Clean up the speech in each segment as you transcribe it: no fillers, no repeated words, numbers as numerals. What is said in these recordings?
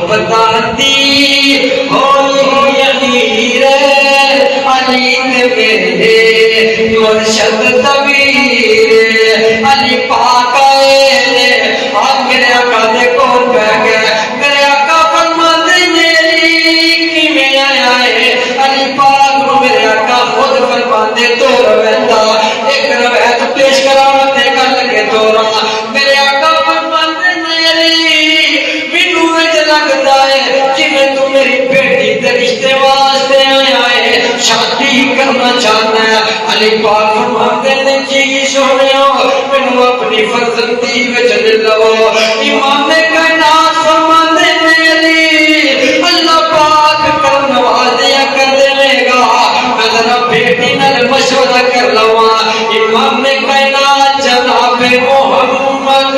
بتاتی ہوئی یقیر علی میرے مرشد طویر علی پاک میرے آقا دے کون پہ گئے میرے آقا فرماتے میری کی میں آیا ہے علی پاک رو میرے آقا خود فرماتے تو رویتا ایک رویت پیش کراتے کر لگے تو رہا میرے آقا فرماتے میری بینو وچ لگتا ہے کہ میں تو میری بیٹی تے رشتے واسطے آیا ہے شادی کرنا چاہتا ہے علی پاک فرماتے نے جی سونے مینو اپنی فرزندی وچ لے لو امام کائنات فرماتے نے علی اللہ پاک کر نوازیا کر دے گا میں ذرا بیٹی نال مشورہ کر لواں امام کائنات جناب محمد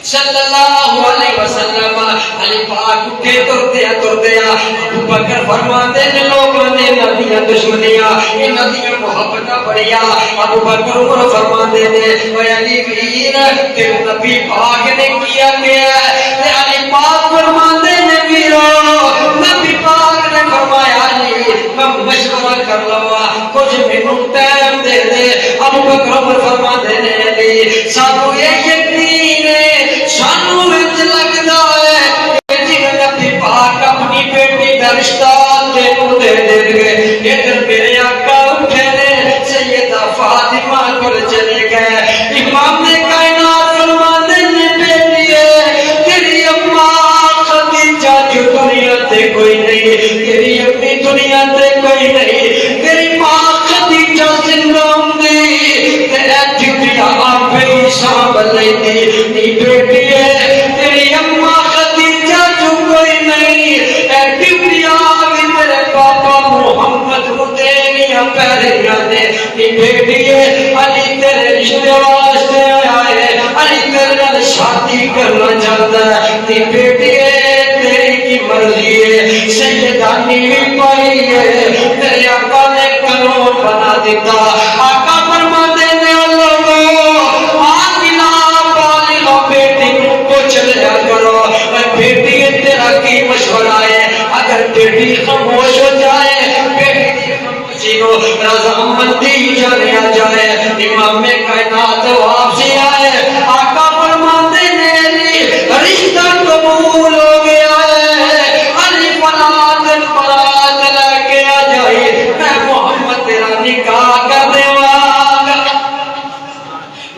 صلی اللہ علیہ وسلم علی پاک اٹھے تر دیا ابو بکر فرماتے ہیں لوگوں نے نبیاں دشمنیاں یہ نبیاں محبتہ بڑھیا ابو بکر عمر فرماتے ہیں اے علی ویر کہ نبی پاک نے کیا تے علی پاک فرماتے ہیں ویرو نبی پاک نے فرمایا علی میں مشورہ کر لوا کچھ منٹ ٹائم دے دے ابو بکر عمر فرماتے ہیں علی سانو یہ یقین ہے سانو وچ لگدا ہے کہ جی نبی پاک اپنی بیٹی دا رشتہ تینوں دے دیں گے ادھر میرے آقا اٹھے نے سیدہ فاطمہ کو چلے گئے امام کائنات فرماتے ہیں بیٹی تیری اماں خدیجہ جو دنیا تے کوئی نہیں تیری اپنی دنیا تے کوئی نہیں تیری ماں خدیجہ زندہ ہوندی تے ایتھی بھی آپ ہی سنبھال لیندی نی بیٹی ہے تیری اماں خدیجہ جو کوئی نہیں ایتھی بھی آپ میرے پاپا محمد کو تیریاں پیریاں نے نی بیٹی ہے علی تیرے رشتے واسطے آیا ہے علی تیرے نال شادی کرنا چاہتا ہے نی بیٹی ہے تیری کی مرضی ہے سیدہ نیوی پائی ہے تیرے آقا نے قانون بنا دیتا آقا فرماتے ہیں لوگوں آقلا بالغ بیٹی کو چلیا کرو بیٹی تیرا کی مشورہ ہے اگر بیٹی خاموش ہو جائے بیٹی خاموشی کو رضامندی جانیا جائے امام کائنات واپسی آئے آقا فرماتے ہیں رشتہ قبول ہو گیا ہے علی فلاد فراد لے کے آ جائے میں محمد تیرا نکاح کر دے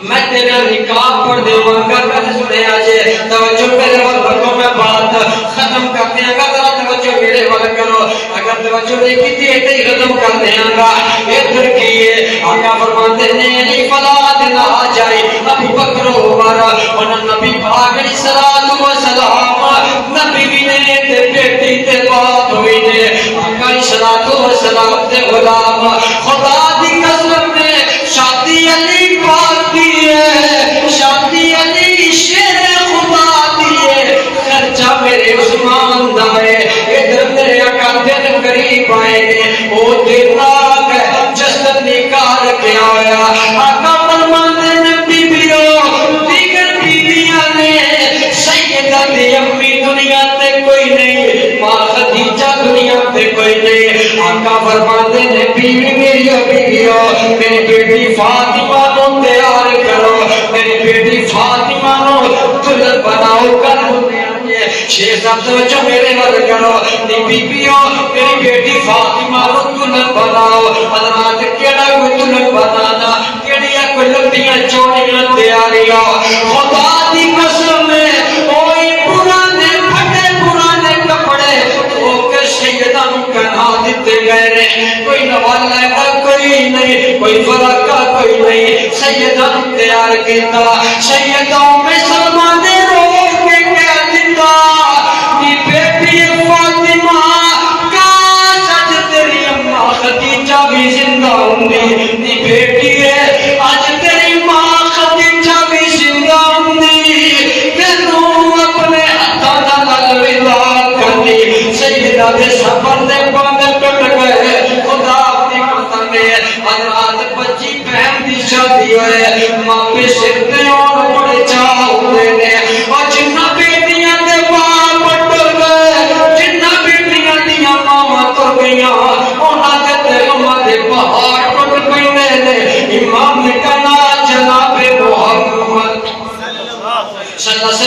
میں تیرا نکاح پڑھ دے گا سنے آجے توجہ میرے والوں میں بات ختم کر دیا گا ذرا توجہ میرے والوں کرو اگر توجہ نہیں کی تھی ایتے ہی ختم کر دیا گا ادھر کیے آقا فرماتے ہیں علی فلاد نہ آ جائے ابو بکر عمر اور نبی پاک علیہ الصلوۃ والسلام نبی بھی نے تے بیٹی تے بات ہوئی نے آقا علیہ الصلوۃ والسلام تے غلام خدا دی قسم نے شادی علی پاک دی ہے شادی علی شیر خدا دی ہے خرچہ میرے عثمان دا ہے ادھر میرے آقا دن قریب آئے نے او دن آ گئے جسد نکال کے آیا آقا فرماتے ہیں بیبیوں دیگر بیبیاں نے سیدہ دی امی دنیا تے کوئی نہیں ماں خدیجہ دنیا تے کوئی نہیں آقا فرماتے ہیں بیوی بیویوں میری بیٹی فاطمہ کو تیار کرو میری بیٹی فاطمہ کو دلہن بناؤ کر شیخ صاحب توجہ میرے وال کرو نی بیبیوں میری بیٹی فاطمہ کو دلہن بناؤ حضرات کیڑا کوئی دلہن بنانا کیڑیا کوئی لمبیاں چوڑیاں تیاریاں خدا دی قسم ہے کوئی پرانے پھٹے پرانے کپڑے تو کہ سیدہ کہا دیتے گئے کوئی نوالا کا کوئی نہیں کوئی فرقہ کوئی نہیں سیدہ تیار کیتا سیدوں میں سلمان دے رو کے کہہ دیتا نی بیٹی فاطمہ کاش آج تیری اماں خدیجہ بھی زندہ ہوندی نی بیٹی ہے آج تیری ماں خدیجہ بھی زندہ ہوندی تینوں اپنے ہاتھاں نال ودا کرنی سیدہ دے سفر دے باندھ ٹوٹ گئے خدا اپنی قسم ہے حضرات بچی بہن دی شادی ہوئے ماں پہ سر تے اور بڑے چاہ ہوتے نے اور جنہ بیٹیاں دے باپ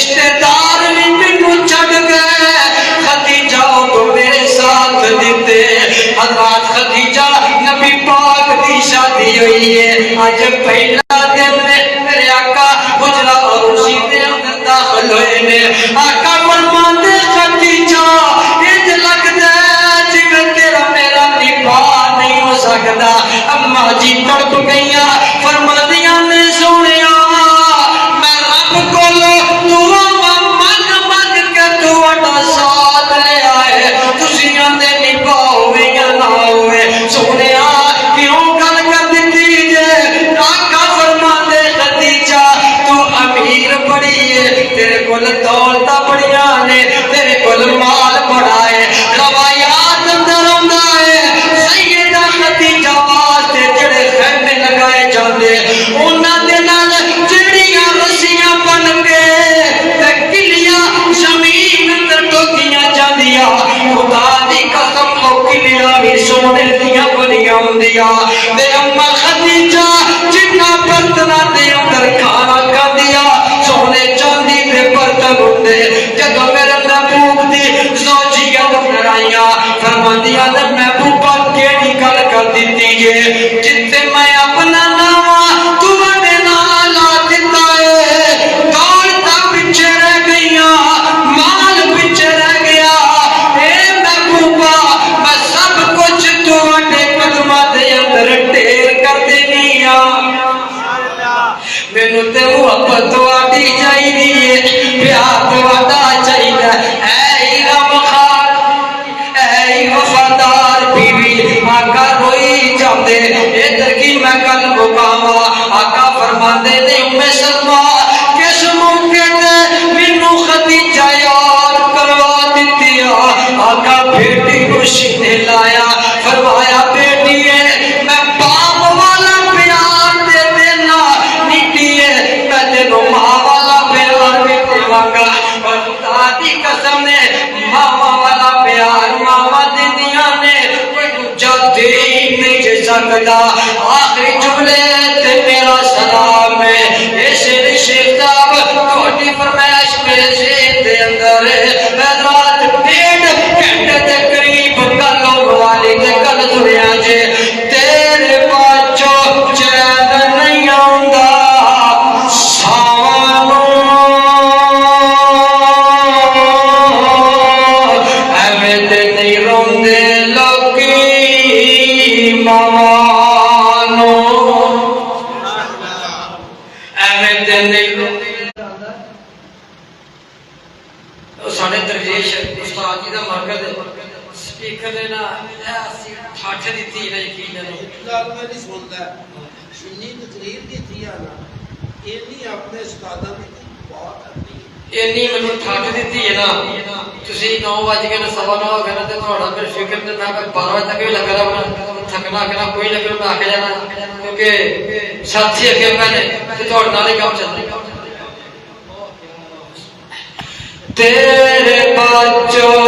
رشتے دار بھی مینوں چھڈ گئے خدیجہ کو میرے ساتھ دیتے حضرت خدیجہ نبی پاک دی شادی ہوئی ہے اج پہلا دن میرے آقا حجرہ اور اسی دے اندر داخل ہوئے نے آقا فرماندے خدیجہ انج لگدا جویں تیرا میرا نکاح نہیں ہو سکدا اما جی تڑپ گئیاں فرماندیاں نے سونیا میں رب کولو دعا منگ منگ کے تہاڈا ساتھ لے آئے تسی آندے نکاح ہوے یا نہ ہوے سونیا کیوں گل کر دتی جے آقا فرماندے خدیجہ تو امیر بڑی ہے تیرے کول دولت بڑیاں نے تیرے کول مال بڑا ہے روایات اندر آندا ہے سیدہ خدیجہ واسطے جڑے خیمے لگائے جاندے انہاں دے نال جڑیاں رسیاں بن کے تے کلیاں زمین اندر ٹوکیاں جاندیاں خدا دی قسم او کلیاں بھی سونے دیاں بنیاں ہوندیاں تے اما خدیجہ جنہ برتناں دے اندر کھانا کھاندیاں سونے چاندی دے برتن ہوندے جدوں میرے محبوب دی زوجیت اندر آئیاں فرماندیاں تے محبوبہ کیڑی گل کر دتی جے جتے میں اپنا نام تواڈے نال لا دتا ہے دولت پیچھے رہ گئیاں مال پیچھے رہ گیا اے محبوبہ میں سب کچھ تواڈے قدماں دے اندر ڈھیر کر دینی ہاں مینوں تے محبت تواڈی چاہیے پیار تواڈا چاہیے اے رب خار اے وفادار بیوی آقا روئی جاندے ادھر کی میں کل مقاما آقا فرماندے نے ام سلمہ کس موقع تے مینوں خدیجہ یاد کروا دتی آقا بیٹی کو سینے لایا فرمایا بیٹی ہے میں باپ والا پیار دے دینا نیٹی ہے میں تینوں ماں والا پیار بھی دیواں گا اور خدا دی قسم نے ماما والا پیار ماما دیندیاں نے کوئی دوجا دے ہی نہیں جے سکدا آخری جملے تے میرا سلام ہے اے شیر شیخ صاحب تہاڈی فرمائش میرے ذہن دے اندر ہے میں رات 1.5 گھنٹے دے قریب گل ہون والی تے گل سنیا جے تیرے پاچو چین نہیں آندا سانو ایویں تے نہیں روندے لوکی مامانو ایویں تے نہیں روندے ساڈے درویش استاد جی دا مرکز سپیکر نے نا اسی ٹھاٹھ دتی ہے یقین نہیں گل میں نہیں سندا سنی تقریر دی تھی نا اینی اپنے استاداں دی بہت اپنی اینی مینوں ٹھاٹھ دتی ہے نا تسی 9 بج کے 9:15 ہو گئے نا تے تھوڑا پھر فکر تے میں 12 بجے تک بھی لگا رہا تھکنا کہ کوئی لگے میں آ کے جانا کیونکہ ساتھی اگے میں نے تے تھوڑے نال ہی کام چلدا تیرے بچوں